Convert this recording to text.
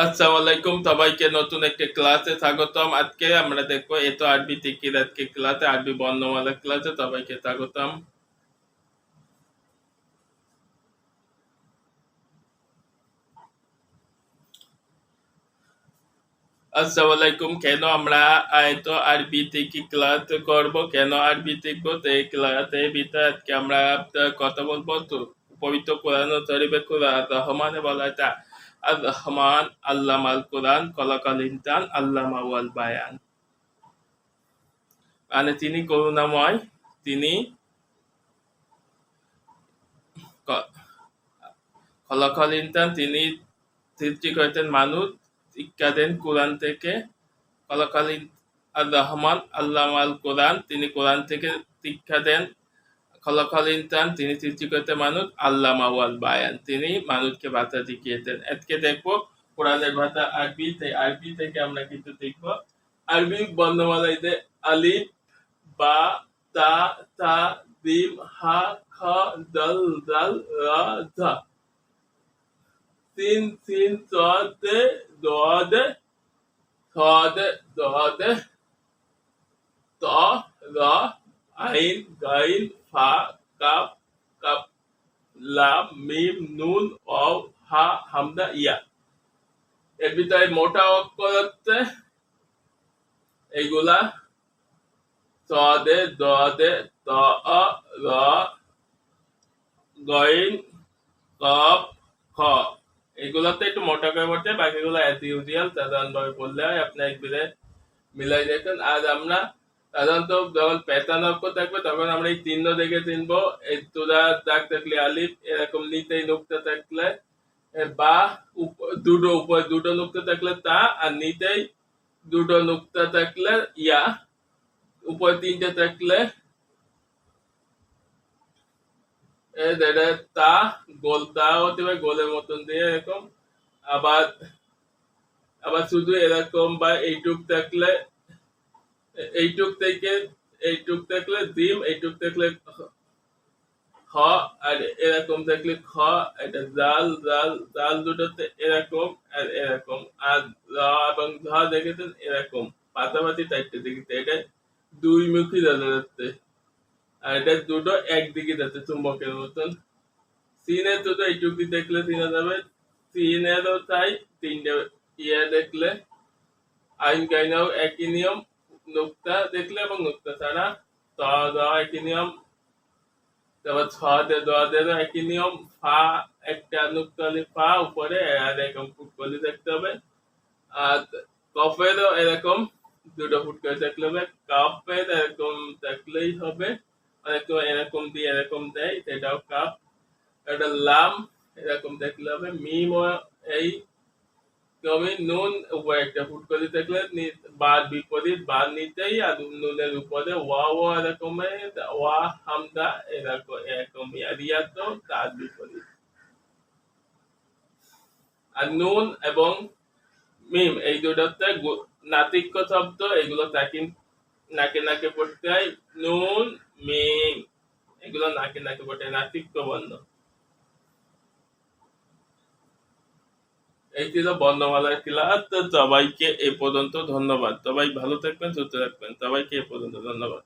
আসসালামু আলাইকুম, সবাইকে নতুন একটি ক্লাসে স্বাগতম। আজকে আমরা দেখবো এ তো আরবি তিকির আজকে ক্লাসে আরবি বর্ণমালা ক্লাসে সবাইকে স্বাগতম। আসসালামু আলাইকুম। কেন আমরা তো আরবি থেকে ক্লাস করব, কেন আরবি শিখবো, তো এই ক্লাসের ভিতরে আজকে আমরা কথা বলবো তো পবিত্র কোরআন শরীফে কোরআন রহমানে বলা আছে আর রহমান আল্লামাল কোরআন খলাকাল ইনসান আল্লামাহুল বায়ান, মানে তিনি করুণাময়, তিনি খলাকাল ইনসান, তিনি সৃষ্টি করেছেন মানুষ, শিক্ষা দেন কোরআন থেকে। খলাকাল আর রহমান আল্লামাল কোরআন, তিনি কোরআন থেকে শিক্ষা দেন। খলাকাল ইনসান, তিনি সৃষ্টি করেছেন মানুষ। আল্লামাহুল বায়ান, তিনি মানুষকে ভাষা শিখিয়েছেন। আজকে দেখবো কোরআনের ভাষা আরবি, সেই আরবি থেকে আমরা কিছু শিখব। আরবি বর্ণমালায় যে আলিফ, বা, তা, তা, জিম, হা, খ, দল, দাল, রা, ঝা, সিন, সিন, সদ, দদ, সদ, দদ, ত, র, আইন, গাইন, ফা, কাপ, কাপ, লাম, মিম, নুন, ওয়াও, হা, হামজা, ইয়া। এর ভিতরে মোটা অক্ষর হচ্ছে এইগুলা: সদে, দদে, ত, র, গইন, কফ, খ। এগুলোতে একটু মোটা করে পড়ছে, বাকিগুলো অ্যাজ ইউজুয়াল সাধারণভাবে পড়লে হয়। আপনি একবারে মিলাই দেখেন। আজ আমরা সাধারণত যখন প্যাটার্ন অক্ষর থাকবে তখন আমরা এই চিহ্ন দেখে চিনবো। এই তুলা দাগ থাকলে আলিফ, এরকম নিচেই নুক্তা থাকলে বা, দুটো উপরে দুটো নুক্তা থাকলে তা, আর নিচেই দুটো নুক্তা থাকলে ইয়া, উপরে তিনটে থাকলে তা, গোল তা হতে পারে, গোলের মতন দিয়ে এরকম। আবার আবার শুধু এরকম বা এইটুক থাকলে, এইটুক থেকে এইটুক থাকলে জিম, এইটুক থাকলে খ, আর এরকম থাকলে খ। এটা জাল, জাল, জাল দুটোতে এরকম আর এরকম। আর রা এবং ধা দেখেছেন এরকম পাশাপাশি চারটে দিকে, এটা দুই মুখী জানা যাচ্ছে। আর এটা দুটো একদিকে যাচ্ছে চুম্বকের মতন। সিনের দুটো এইটুকু দেখলে চিনা যাবে। সিনেরও তাই, তিনটে ইয়ে দেখলে। আইন গাইনাও একই নিয়ম, নুক্তা দেখলে এবং নুক্তা ছাড়া। ত, র একই নিয়ম। তারপর ছ দে, দ দেরও একই নিয়ম। ফা একটা নুক্তালি ফা উপরে, আর এরকম ফুটকলি দেখতে হবে। আর কফেরও এরকম দুটো ফুটকলি দেখলে হবে। কাপের এরকম দেখলেই হবে, অনেক এরকম দিয়ে এরকম দেয়, সেটাও কাপ। একটা লাম এরকম দেখলে হবে। মিম এই ক্রমে। নুন উপরে একটা ফুটকলি দেখলে, বার বিপরীত, বার নিচেই, আর নুনের উপরে ওয়া এরকম, ওয়া হামদা এরকম এরকম, রিয়া তো তার বিপরীত। আর নুন এবং মিম এই দুটোতে নাতিক্য শব্দ, এগুলো নাকে নাকে পড়তে হয়। নুন, মিম এগুলো নাকে নাকে পড়তে হয়, নাতিক্য বর্ণ। এই ছিল বর্ণমালার ক্লাস। তো সবাইকে এ পর্যন্ত ধন্যবাদ। সবাই ভালো থাকবেন, সুস্থ থাকবেন। সবাইকে এ পর্যন্ত ধন্যবাদ।